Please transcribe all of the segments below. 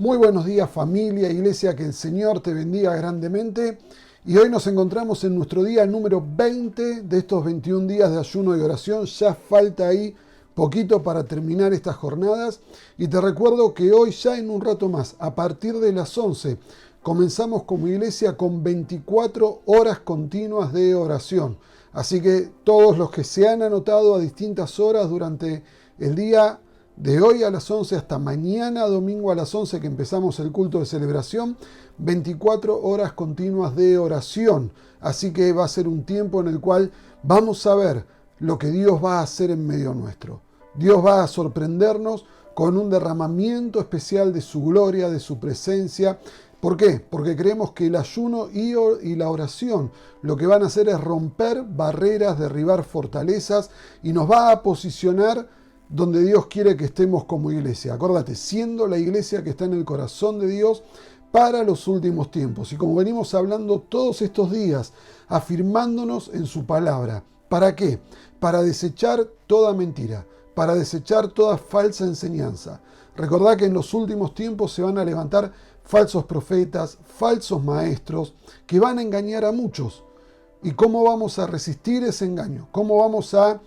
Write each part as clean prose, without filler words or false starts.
Muy buenos días familia, iglesia, que el Señor te bendiga grandemente. Y hoy nos encontramos en nuestro día número 20 de estos 21 días de ayuno y oración. Ya falta ahí poquito para terminar estas jornadas. Y te recuerdo que hoy ya en un rato más, a partir de las 11, comenzamos como iglesia con 24 horas continuas de oración. Así que todos los que se han anotado a distintas horas durante el día de hoy a las 11 hasta mañana domingo a las 11 que empezamos el culto de celebración, 24 horas continuas de oración. Así que va a ser un tiempo en el cual vamos a ver lo que Dios va a hacer en medio nuestro. Dios va a sorprendernos con un derramamiento especial de su gloria, de su presencia. ¿Por qué? Porque creemos que el ayuno y la oración lo que van a hacer es romper barreras, derribar fortalezas y nos va a posicionar donde Dios quiere que estemos como iglesia. Acuérdate, siendo la iglesia que está en el corazón de Dios para los últimos tiempos. Y como venimos hablando todos estos días, afirmándonos en su palabra. ¿Para qué? Para desechar toda mentira, para desechar toda falsa enseñanza. Recordá que en los últimos tiempos se van a levantar falsos profetas, falsos maestros, que van a engañar a muchos. ¿Y cómo vamos a resistir ese engaño? ¿Cómo vamos a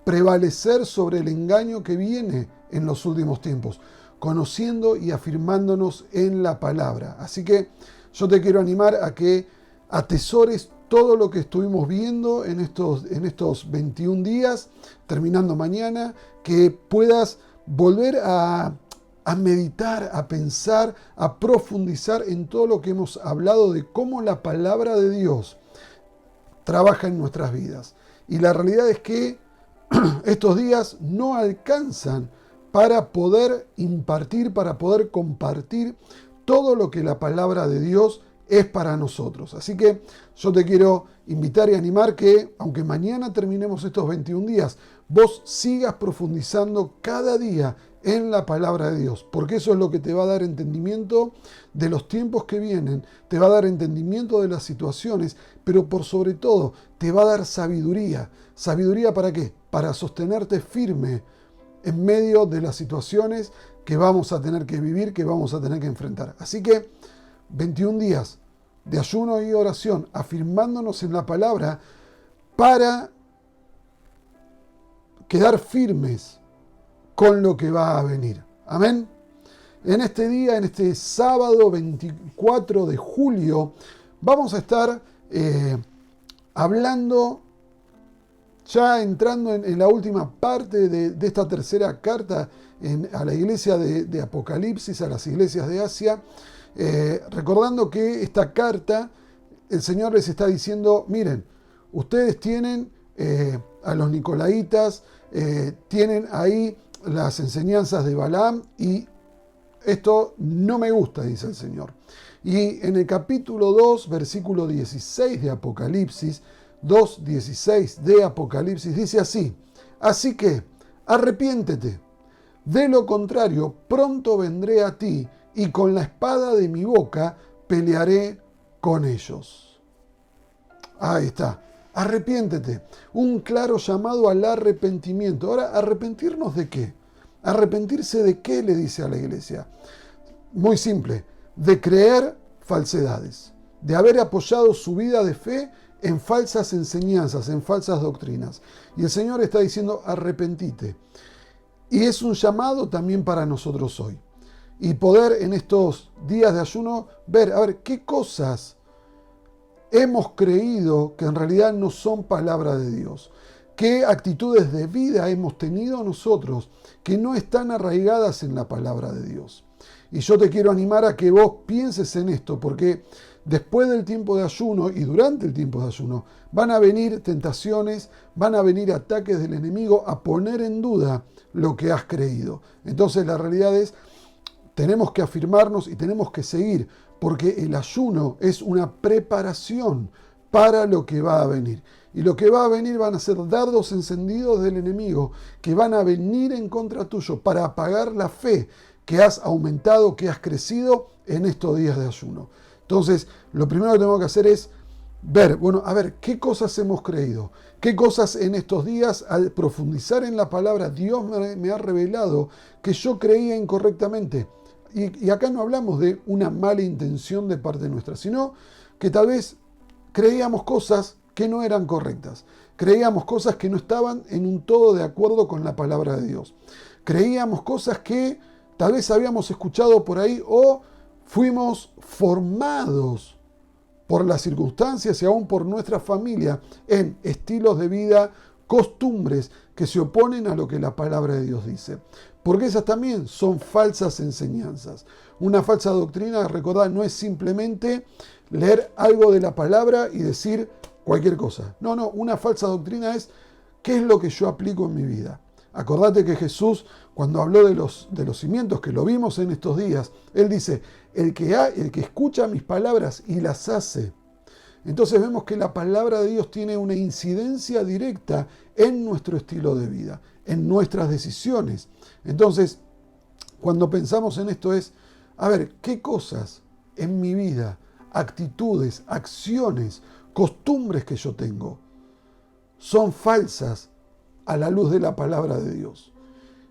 prevalecer sobre el engaño que viene en los últimos tiempos? Conociendo y afirmándonos en la palabra. Así que yo te quiero animar a que atesores todo lo que estuvimos viendo en estos 21 días, terminando mañana, que puedas volver a meditar, a pensar, a profundizar en todo lo que hemos hablado de cómo la palabra de Dios trabaja en nuestras vidas. Y la realidad es que estos días no alcanzan para poder impartir, para poder compartir todo lo que la palabra de Dios es para nosotros. Así que yo te quiero invitar y animar que, aunque mañana terminemos estos 21 días, vos sigas profundizando cada día en la palabra de Dios, porque eso es lo que te va a dar entendimiento de los tiempos que vienen, te va a dar entendimiento de las situaciones, pero por sobre todo te va a dar sabiduría. ¿Sabiduría para qué? Para sostenerte firme en medio de las situaciones que vamos a tener que vivir, que vamos a tener que enfrentar. Así que 21 días de ayuno y oración, afirmándonos en la palabra para quedar firmes con lo que va a venir. Amén. En este día, en este sábado 24 de julio, vamos a estar hablando, ya entrando en la última parte de esta tercera carta a la iglesia de Apocalipsis, a las iglesias de Asia, recordando que esta carta, el Señor les está diciendo, miren, ustedes tienen a los Nicolaitas, tienen ahí las enseñanzas de Balaam y esto no me gusta, dice el Señor. Y en el capítulo 2, versículo 16 de Apocalipsis, 2:16 de Apocalipsis, dice así: así que arrepiéntete, de lo contrario pronto vendré a ti y con la espada de mi boca pelearé con ellos. Ahí está. Arrepiéntete. Un claro llamado al arrepentimiento. Ahora, ¿arrepentirnos de qué? ¿Arrepentirse de qué? Le dice a la iglesia. Muy simple. De creer falsedades. De haber apoyado su vida de fe en falsas enseñanzas, en falsas doctrinas. Y el Señor está diciendo, arrepentite. Y es un llamado también para nosotros hoy. Y poder en estos días de ayuno ver, a ver, qué cosas hemos creído que en realidad no son palabra de Dios. ¿Qué actitudes de vida hemos tenido nosotros que no están arraigadas en la palabra de Dios? Y yo te quiero animar a que vos pienses en esto, porque después del tiempo de ayuno y durante el tiempo de ayuno van a venir tentaciones, van a venir ataques del enemigo a poner en duda lo que has creído. Entonces la realidad es, tenemos que afirmarnos y tenemos que seguir, porque el ayuno es una preparación para lo que va a venir. Y lo que va a venir van a ser dardos encendidos del enemigo que van a venir en contra tuyo para apagar la fe que has aumentado, que has crecido en estos días de ayuno. Entonces, lo primero que tenemos que hacer es ver, bueno, a ver, ¿qué cosas hemos creído? ¿Qué cosas en estos días, al profundizar en la palabra, Dios me ha revelado que yo creía incorrectamente? Y acá no hablamos de una mala intención de parte nuestra, sino que tal vez creíamos cosas que no eran correctas. Creíamos cosas que no estaban en un todo de acuerdo con la palabra de Dios. Creíamos cosas que tal vez habíamos escuchado por ahí o fuimos formados por las circunstancias y aún por nuestra familia en estilos de vida, costumbres que se oponen a lo que la palabra de Dios dice. Porque esas también son falsas enseñanzas. Una falsa doctrina, recordad, no es simplemente leer algo de la palabra y decir cualquier cosa. No, una falsa doctrina es qué es lo que yo aplico en mi vida. Acordate que Jesús, cuando habló de los cimientos, que lo vimos en estos días, Él dice, el que escucha mis palabras y las hace. Entonces vemos que la palabra de Dios tiene una incidencia directa en nuestro estilo de vida, en nuestras decisiones. Entonces, cuando pensamos en esto es, a ver, ¿qué cosas en mi vida, actitudes, acciones, costumbres que yo tengo, son falsas a la luz de la palabra de Dios?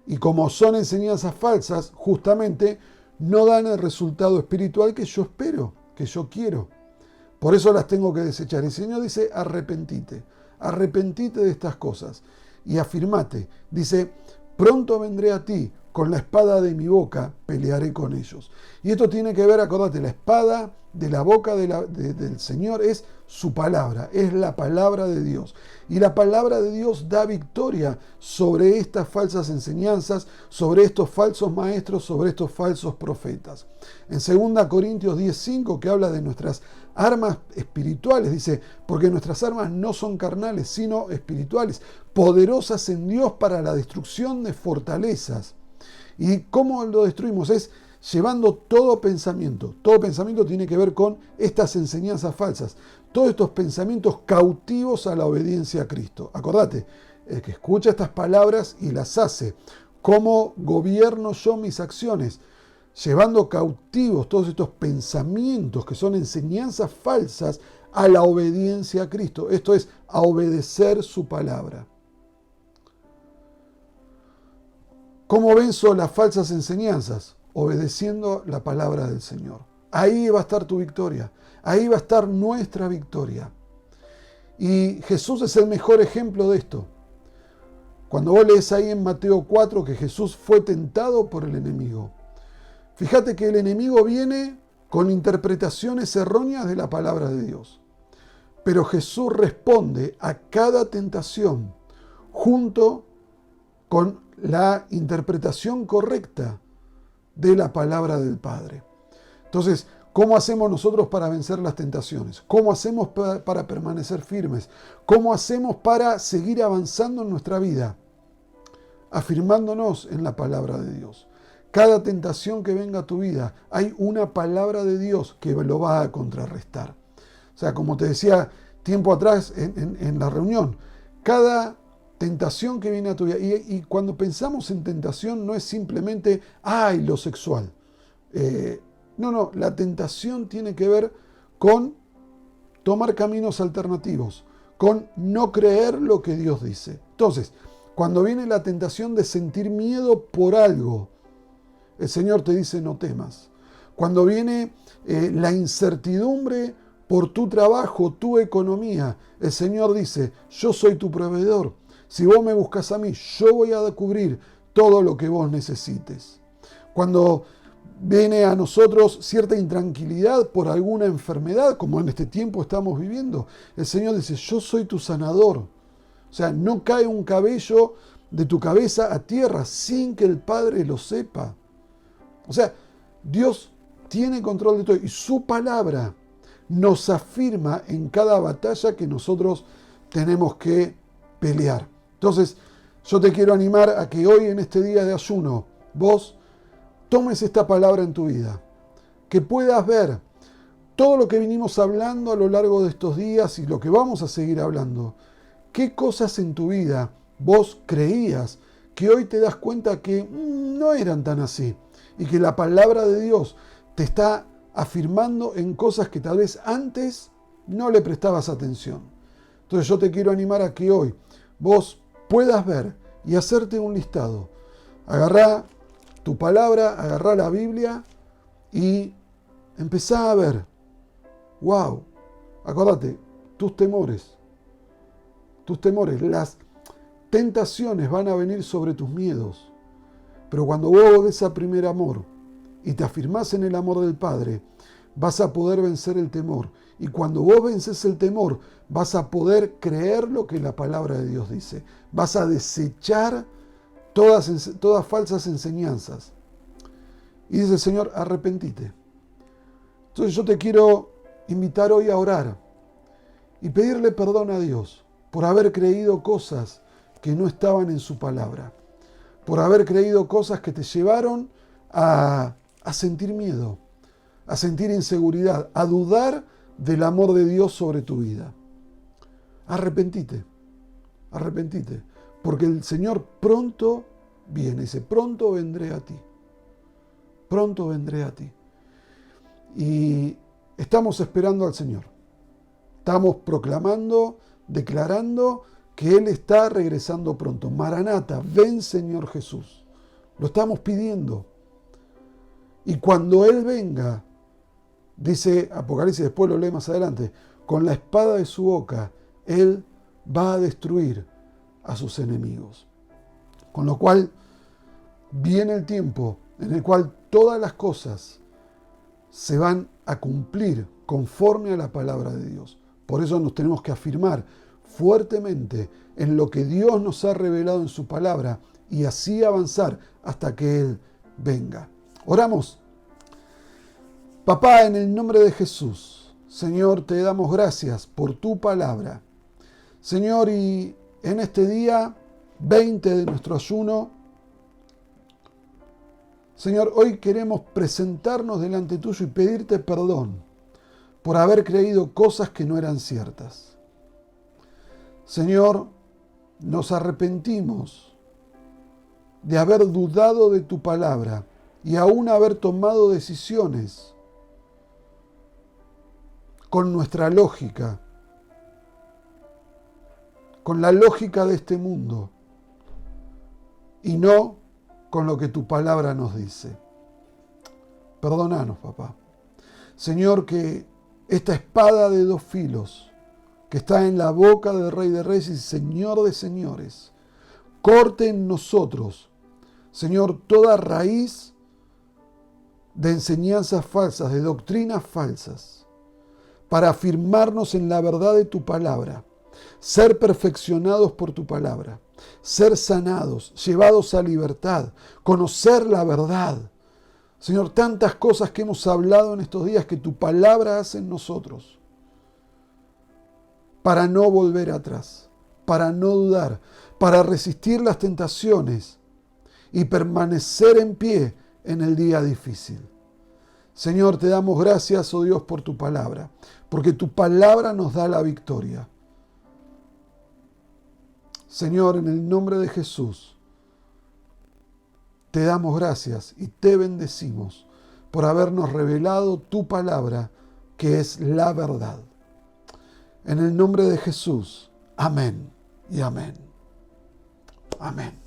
Y como son enseñanzas falsas, justamente no dan el resultado espiritual que yo espero, que yo quiero. Por eso las tengo que desechar. El Señor dice, arrepentite de estas cosas y afirmate. Dice, pronto vendré a ti, con la espada de mi boca pelearé con ellos. Y esto tiene que ver, acordate, la espada de la boca del Señor es su palabra, es la palabra de Dios. Y la palabra de Dios da victoria sobre estas falsas enseñanzas, sobre estos falsos maestros, sobre estos falsos profetas. En 2 Corintios 10:5, que habla de nuestras armas espirituales, dice, porque nuestras armas no son carnales, sino espirituales, poderosas en Dios para la destrucción de fortalezas. ¿Y cómo lo destruimos? Es llevando todo pensamiento. Todo pensamiento tiene que ver con estas enseñanzas falsas. Todos estos pensamientos cautivos a la obediencia a Cristo. Acordate, el que escucha estas palabras y las hace. ¿Cómo gobierno yo mis acciones? Llevando cautivos todos estos pensamientos que son enseñanzas falsas a la obediencia a Cristo. Esto es, a obedecer su palabra. ¿Cómo venzo las falsas enseñanzas? Obedeciendo la palabra del Señor. Ahí va a estar tu victoria. Ahí va a estar nuestra victoria. Y Jesús es el mejor ejemplo de esto. Cuando vos lees ahí en Mateo 4 que Jesús fue tentado por el enemigo. Fíjate que el enemigo viene con interpretaciones erróneas de la palabra de Dios. Pero Jesús responde a cada tentación junto con la interpretación correcta de la palabra del Padre. Entonces, ¿cómo hacemos nosotros para vencer las tentaciones? ¿Cómo hacemos para permanecer firmes? ¿Cómo hacemos para seguir avanzando en nuestra vida? Afirmándonos en la palabra de Dios. Cada tentación que venga a tu vida, hay una palabra de Dios que lo va a contrarrestar. O sea, como te decía tiempo atrás en la reunión, cada tentación que viene a tu vida, y cuando pensamos en tentación no es simplemente, lo sexual. No, la tentación tiene que ver con tomar caminos alternativos, con no creer lo que Dios dice. Entonces, cuando viene la tentación de sentir miedo por algo, el Señor te dice no temas. Cuando viene la incertidumbre por tu trabajo, tu economía, el Señor dice, yo soy tu proveedor. Si vos me buscas a mí, yo voy a cubrir todo lo que vos necesites. Cuando viene a nosotros cierta intranquilidad por alguna enfermedad, como en este tiempo estamos viviendo, el Señor dice, yo soy tu sanador. O sea, no cae un cabello de tu cabeza a tierra sin que el Padre lo sepa. O sea, Dios tiene control de todo y su palabra nos afirma en cada batalla que nosotros tenemos que pelear. Entonces, yo te quiero animar a que hoy en este día de ayuno, vos tomes esta palabra en tu vida, que puedas ver todo lo que vinimos hablando a lo largo de estos días y lo que vamos a seguir hablando. ¿Qué cosas en tu vida vos creías que hoy te das cuenta que no eran tan así? Y que la palabra de Dios te está afirmando en cosas que tal vez antes no le prestabas atención. Entonces yo te quiero animar a que hoy vos puedas ver y hacerte un listado. Agarrá tu palabra, agarrá la Biblia y empezá a ver, wow, acordate, tus temores, las tentaciones van a venir sobre tus miedos, pero cuando vos des a primer amor y te afirmás en el amor del Padre, vas a poder vencer el temor. Y cuando vos vences el temor, vas a poder creer lo que la palabra de Dios dice. Vas a desechar todas falsas enseñanzas. Y dice el Señor, arrepentite. Entonces yo te quiero invitar hoy a orar y pedirle perdón a Dios por haber creído cosas que no estaban en su palabra. Por haber creído cosas que te llevaron a sentir miedo, a sentir inseguridad, a dudar del amor de Dios sobre tu vida. Arrepentite, porque el Señor pronto viene, dice, pronto vendré a ti, pronto vendré a ti. Y estamos esperando al Señor, estamos proclamando, declarando que Él está regresando pronto. Maranata, ven Señor Jesús, lo estamos pidiendo. Y cuando Él venga, dice Apocalipsis, después lo lee más adelante, con la espada de su boca, Él va a destruir a sus enemigos. Con lo cual, viene el tiempo en el cual todas las cosas se van a cumplir conforme a la palabra de Dios. Por eso nos tenemos que afirmar fuertemente en lo que Dios nos ha revelado en su palabra y así avanzar hasta que Él venga. Oramos. Papá, en el nombre de Jesús, Señor, te damos gracias por tu palabra. Señor, y en este día 20 de nuestro ayuno, Señor, hoy queremos presentarnos delante tuyo y pedirte perdón por haber creído cosas que no eran ciertas. Señor, nos arrepentimos de haber dudado de tu palabra y aún haber tomado decisiones con nuestra lógica, con la lógica de este mundo y no con lo que tu palabra nos dice. Perdónanos, papá. Señor, que esta espada de dos filos que está en la boca del Rey de Reyes y Señor de Señores, corte en nosotros, Señor, toda raíz de enseñanzas falsas, de doctrinas falsas, para afirmarnos en la verdad de tu palabra, ser perfeccionados por tu palabra, ser sanados, llevados a libertad, conocer la verdad. Señor, tantas cosas que hemos hablado en estos días que tu palabra hace en nosotros, para no volver atrás, para no dudar, para resistir las tentaciones y permanecer en pie en el día difícil. Señor, te damos gracias, oh Dios, por tu palabra, porque tu palabra nos da la victoria. Señor, en el nombre de Jesús, te damos gracias y te bendecimos por habernos revelado tu palabra, que es la verdad. En el nombre de Jesús, amén y amén. Amén.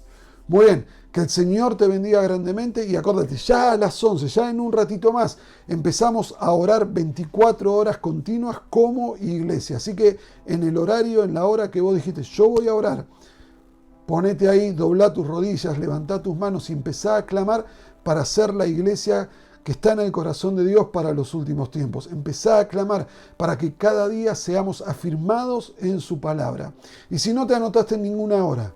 Muy bien, que el Señor te bendiga grandemente y acuérdate, ya a las 11, ya en un ratito más, empezamos a orar 24 horas continuas como iglesia. Así que en el horario, en la hora que vos dijiste, yo voy a orar, ponete ahí, dobla tus rodillas, levantá tus manos y empezá a clamar para ser la iglesia que está en el corazón de Dios para los últimos tiempos. Empezá a clamar para que cada día seamos afirmados en su palabra. Y si no te anotaste en ninguna hora,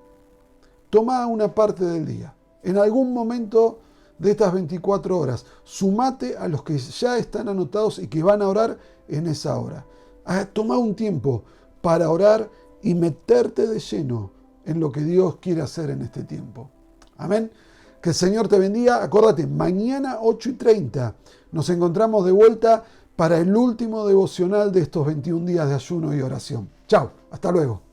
toma una parte del día. En algún momento de estas 24 horas, sumate a los que ya están anotados y que van a orar en esa hora. Toma un tiempo para orar y meterte de lleno en lo que Dios quiere hacer en este tiempo. Amén. Que el Señor te bendiga. Acuérdate, mañana 8:30 nos encontramos de vuelta para el último devocional de estos 21 días de ayuno y oración. Chao, hasta luego.